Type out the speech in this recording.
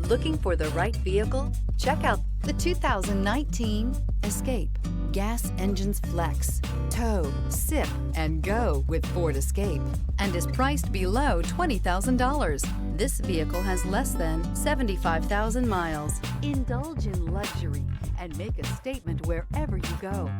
Looking for the right vehicle? Check out the 2019 Escape. Gas engines flex, tow, sip, and go with Ford Escape, and is priced below $20,000. This vehicle has less than 75,000 miles. Indulge in luxury and make a statement wherever you go